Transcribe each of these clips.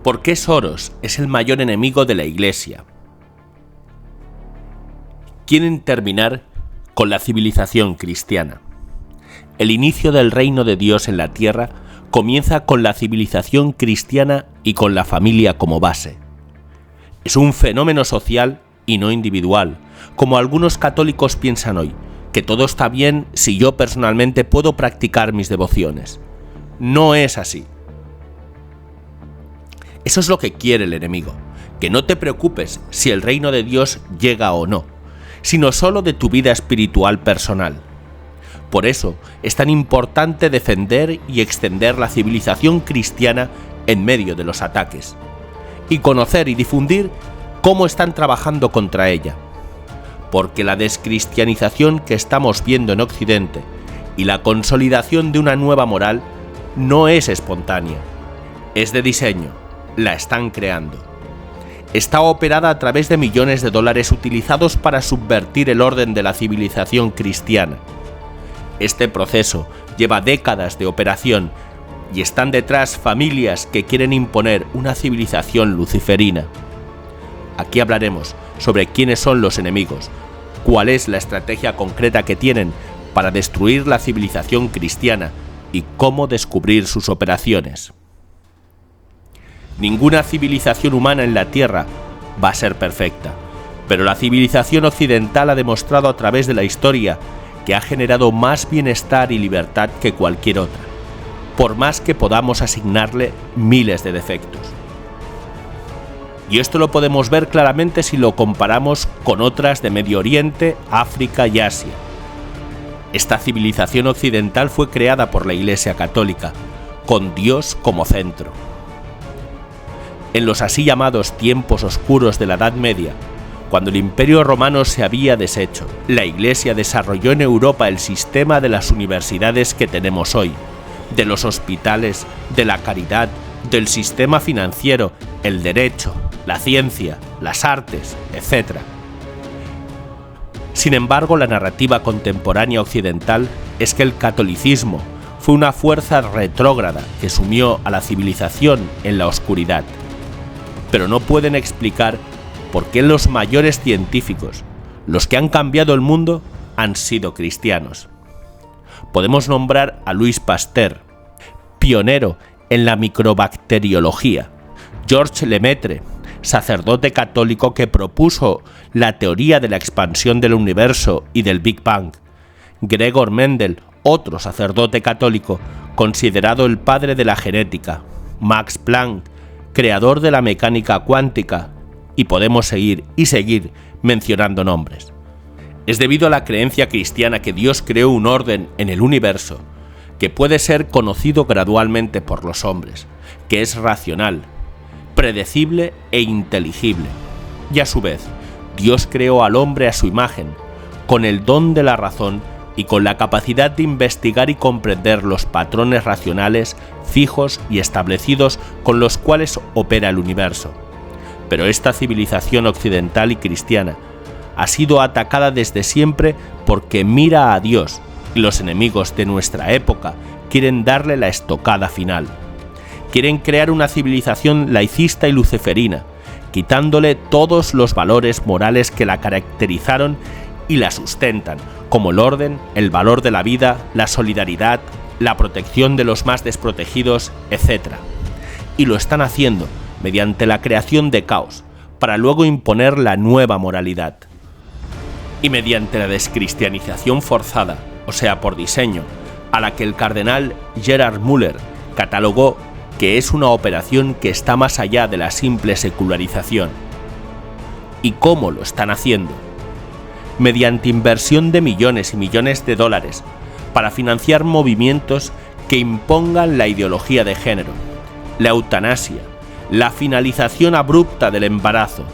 ¿Por qué Soros es el mayor enemigo de la Iglesia? Quieren terminar con la civilización cristiana. El inicio del reino de Dios en la tierra comienza con la civilización cristiana y con la familia como base. Es un fenómeno social y no individual, como algunos católicos piensan hoy, que todo está bien si yo personalmente puedo practicar mis devociones. No es así. Eso es lo que quiere el enemigo, que no te preocupes si el reino de Dios llega o no, sino solo de tu vida espiritual personal. Por eso es tan importante defender y extender la civilización cristiana en medio de los ataques, y conocer y difundir cómo están trabajando contra ella. Porque la descristianización que estamos viendo en Occidente y la consolidación de una nueva moral no es espontánea, es de diseño, la están creando. Está operada a través de millones de dólares utilizados para subvertir el orden de la civilización cristiana. Este proceso lleva décadas de operación y están detrás familias que quieren imponer una civilización luciferina. Aquí hablaremos sobre quiénes son los enemigos, cuál es la estrategia concreta que tienen para destruir la civilización cristiana y cómo descubrir sus operaciones. Ninguna civilización humana en la Tierra va a ser perfecta, pero la civilización occidental ha demostrado a través de la historia que ha generado más bienestar y libertad que cualquier otra, por más que podamos asignarle miles de defectos. Y esto lo podemos ver claramente si lo comparamos con otras de Medio Oriente, África y Asia. Esta civilización occidental fue creada por la Iglesia Católica, con Dios como centro. En los así llamados tiempos oscuros de la Edad Media, cuando el Imperio Romano se había deshecho, la Iglesia desarrolló en Europa el sistema de las universidades que tenemos hoy, de los hospitales, de la caridad, del sistema financiero, el derecho, la ciencia, las artes, etc. Sin embargo, la narrativa contemporánea occidental es que el catolicismo fue una fuerza retrógrada que sumió a la civilización en la oscuridad. Pero no pueden explicar por qué los mayores científicos, los que han cambiado el mundo, han sido cristianos. Podemos nombrar a Louis Pasteur, pionero en la microbacteriología, Georges Lemaitre, sacerdote católico que propuso la teoría de la expansión del universo y del Big Bang, Gregor Mendel, otro sacerdote católico considerado el padre de la genética, Max Planck, creador de la mecánica cuántica, y podemos seguir mencionando nombres. Es debido a la creencia cristiana que Dios creó un orden en el universo que puede ser conocido gradualmente por los hombres, que es racional, predecible e inteligible. Y a su vez, Dios creó al hombre a su imagen, con el don de la razón y con la capacidad de investigar y comprender los patrones racionales fijos y establecidos con los cuales opera el universo. Pero esta civilización occidental y cristiana ha sido atacada desde siempre porque mira a Dios, y los enemigos de nuestra época quieren darle la estocada final. Quieren crear una civilización laicista y luciferina, quitándole todos los valores morales que la caracterizaron y la sustentan, como el orden, el valor de la vida, la solidaridad, la protección de los más desprotegidos, etc. Y lo están haciendo mediante la creación de caos, para luego imponer la nueva moralidad. Y mediante la descristianización forzada, o sea, por diseño, a la que el cardenal Gerhard Müller catalogó que es una operación que está más allá de la simple secularización. ¿Y cómo lo están haciendo? Mediante inversión de millones y millones de dólares para financiar movimientos que impongan la ideología de género, la eutanasia, la finalización abrupta del embarazo.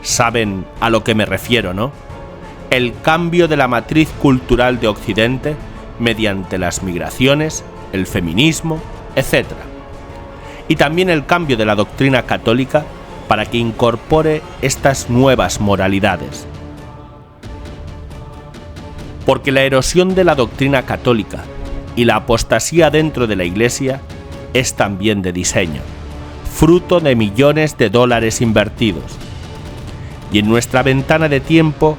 ¿Saben a lo que me refiero, no? El cambio de la matriz cultural de Occidente mediante las migraciones, el feminismo, etc. Y también el cambio de la doctrina católica para que incorpore estas nuevas moralidades. Porque la erosión de la doctrina católica y la apostasía dentro de la Iglesia es también de diseño, fruto de millones de dólares invertidos. Y en nuestra ventana de tiempo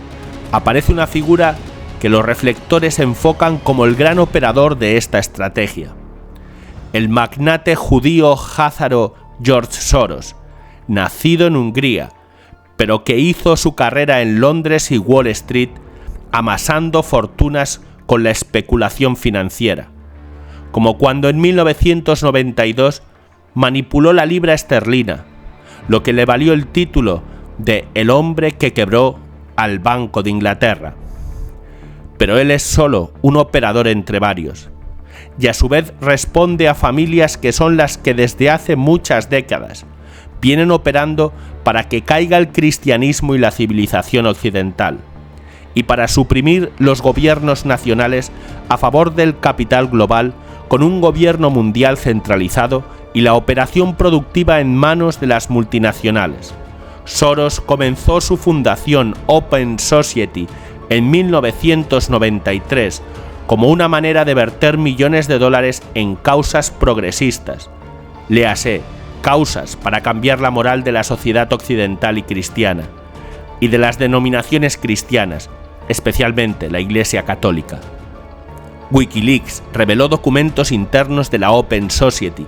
aparece una figura que los reflectores enfocan como el gran operador de esta estrategia: el magnate judío házaro George Soros, nacido en Hungría, pero que hizo su carrera en Londres y Wall Street, amasando fortunas con la especulación financiera, como cuando en 1992 manipuló la libra esterlina, lo que le valió el título de el hombre que quebró al Banco de Inglaterra. Pero él es solo un operador entre varios, y a su vez responde a familias que son las que desde hace muchas décadas vienen operando para que caiga el cristianismo y la civilización occidental, y para suprimir los gobiernos nacionales a favor del capital global con un gobierno mundial centralizado y la operación productiva en manos de las multinacionales. Soros comenzó su fundación Open Society en 1993 como una manera de verter millones de dólares en causas progresistas, léase, causas para cambiar la moral de la sociedad occidental y cristiana, y de las denominaciones cristianas, especialmente la Iglesia Católica. WikiLeaks reveló documentos internos de la Open Society,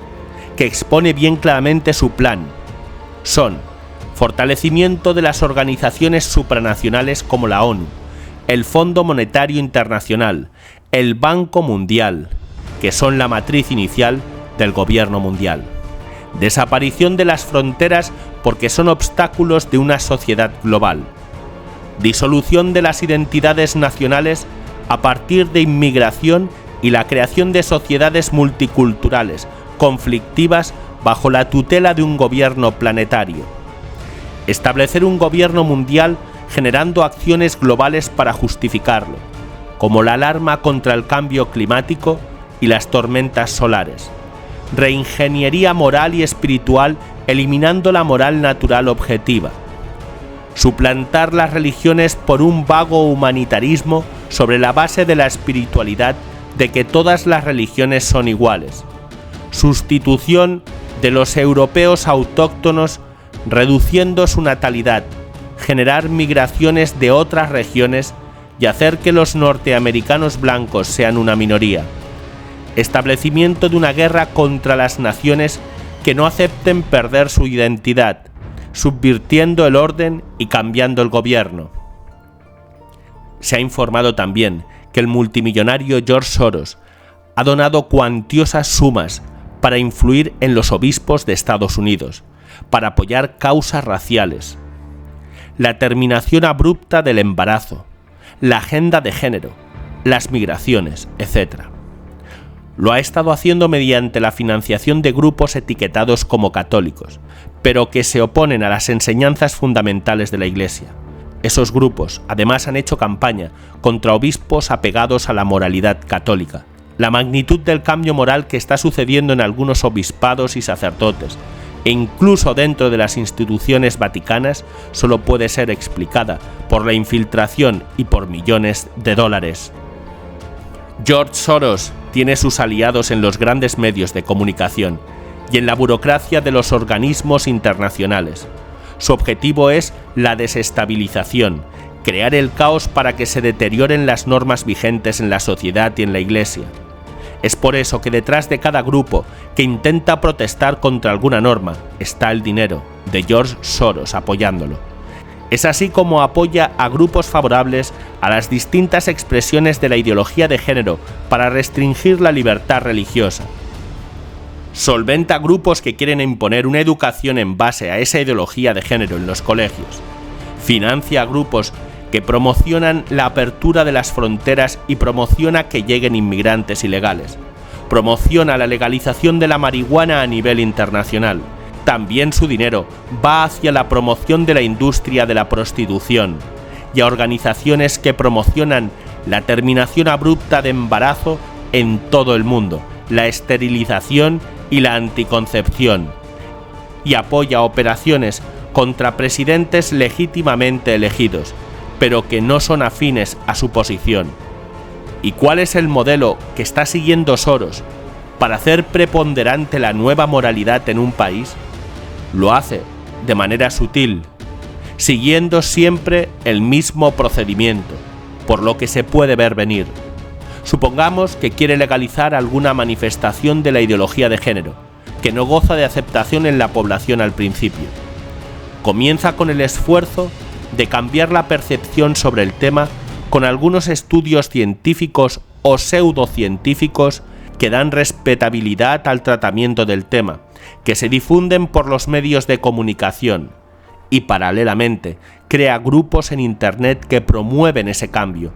que expone bien claramente su plan. Son fortalecimiento de las organizaciones supranacionales como la ONU, el Fondo Monetario Internacional, el Banco Mundial, que son la matriz inicial del gobierno mundial. Desaparición de las fronteras porque son obstáculos de una sociedad global. Disolución de las identidades nacionales a partir de inmigración y la creación de sociedades multiculturales, conflictivas bajo la tutela de un gobierno planetario. Establecer un gobierno mundial generando acciones globales para justificarlo, como la alarma contra el cambio climático y las tormentas solares. Reingeniería moral y espiritual eliminando la moral natural objetiva. Suplantar las religiones por un vago humanitarismo sobre la base de la espiritualidad de que todas las religiones son iguales. Sustitución de los europeos autóctonos reduciendo su natalidad, generar migraciones de otras regiones y hacer que los norteamericanos blancos sean una minoría. Establecimiento de una guerra contra las naciones que no acepten perder su identidad, subvirtiendo el orden y cambiando el gobierno. Se ha informado también que el multimillonario George Soros ha donado cuantiosas sumas para influir en los obispos de Estados Unidos, para apoyar causas raciales, la terminación abrupta del embarazo, la agenda de género, las migraciones, etc. Lo ha estado haciendo mediante la financiación de grupos etiquetados como católicos, pero que se oponen a las enseñanzas fundamentales de la Iglesia. Esos grupos, además, han hecho campaña contra obispos apegados a la moralidad católica. La magnitud del cambio moral que está sucediendo en algunos obispados y sacerdotes, e incluso dentro de las instituciones vaticanas, solo puede ser explicada por la infiltración y por millones de dólares. George Soros tiene sus aliados en los grandes medios de comunicación y en la burocracia de los organismos internacionales. Su objetivo es la desestabilización, crear el caos para que se deterioren las normas vigentes en la sociedad y en la Iglesia. Es por eso que detrás de cada grupo que intenta protestar contra alguna norma está el dinero de George Soros apoyándolo. Es así como apoya a grupos favorables a las distintas expresiones de la ideología de género para restringir la libertad religiosa. Solventa grupos que quieren imponer una educación en base a esa ideología de género en los colegios. Financia a grupos que promocionan la apertura de las fronteras y promociona que lleguen inmigrantes ilegales. Promociona la legalización de la marihuana a nivel internacional. También su dinero va hacia la promoción de la industria de la prostitución y a organizaciones que promocionan la terminación abrupta de embarazo en todo el mundo, la esterilización y la anticoncepción, y apoya operaciones contra presidentes legítimamente elegidos, pero que no son afines a su posición. ¿Y cuál es el modelo que está siguiendo Soros para hacer preponderante la nueva moralidad en un país? Lo hace de manera sutil, siguiendo siempre el mismo procedimiento, por lo que se puede ver venir. Supongamos que quiere legalizar alguna manifestación de la ideología de género, que no goza de aceptación en la población al principio. Comienza con el esfuerzo de cambiar la percepción sobre el tema con algunos estudios científicos o pseudocientíficos que dan respetabilidad al tratamiento del tema, que se difunden por los medios de comunicación, y paralelamente crea grupos en Internet que promueven ese cambio,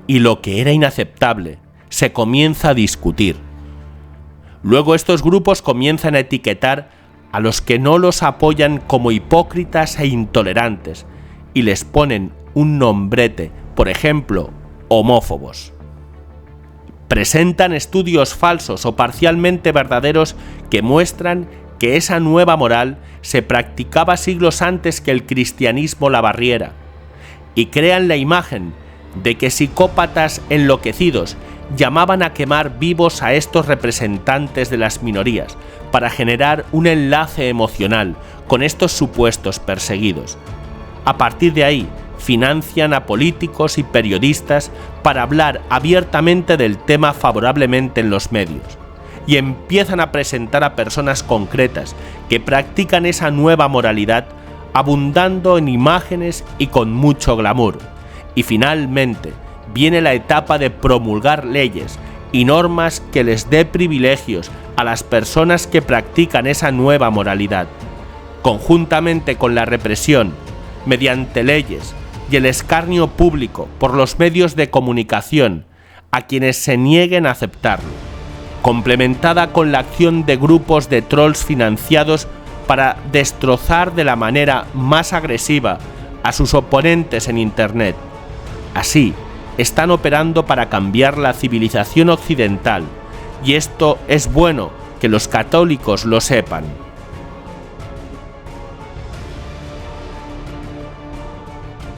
y lo que era inaceptable se comienza a discutir. Luego estos grupos comienzan a etiquetar a los que no los apoyan como hipócritas e intolerantes, y les ponen un nombrete, por ejemplo, homófobos. Presentan estudios falsos o parcialmente verdaderos que muestran que esa nueva moral se practicaba siglos antes que el cristianismo la barriera, y crean la imagen de que psicópatas enloquecidos llamaban a quemar vivos a estos representantes de las minorías para generar un enlace emocional con estos supuestos perseguidos. A partir de ahí, financian a políticos y periodistas para hablar abiertamente del tema favorablemente en los medios, y empiezan a presentar a personas concretas que practican esa nueva moralidad, abundando en imágenes y con mucho glamour. Y finalmente viene la etapa de promulgar leyes y normas que les dé privilegios a las personas que practican esa nueva moralidad, conjuntamente con la represión, mediante leyes y el escarnio público por los medios de comunicación a quienes se nieguen a aceptarlo, complementada con la acción de grupos de trolls financiados para destrozar de la manera más agresiva a sus oponentes en Internet. Así, están operando para cambiar la civilización occidental, y esto es bueno que los católicos lo sepan.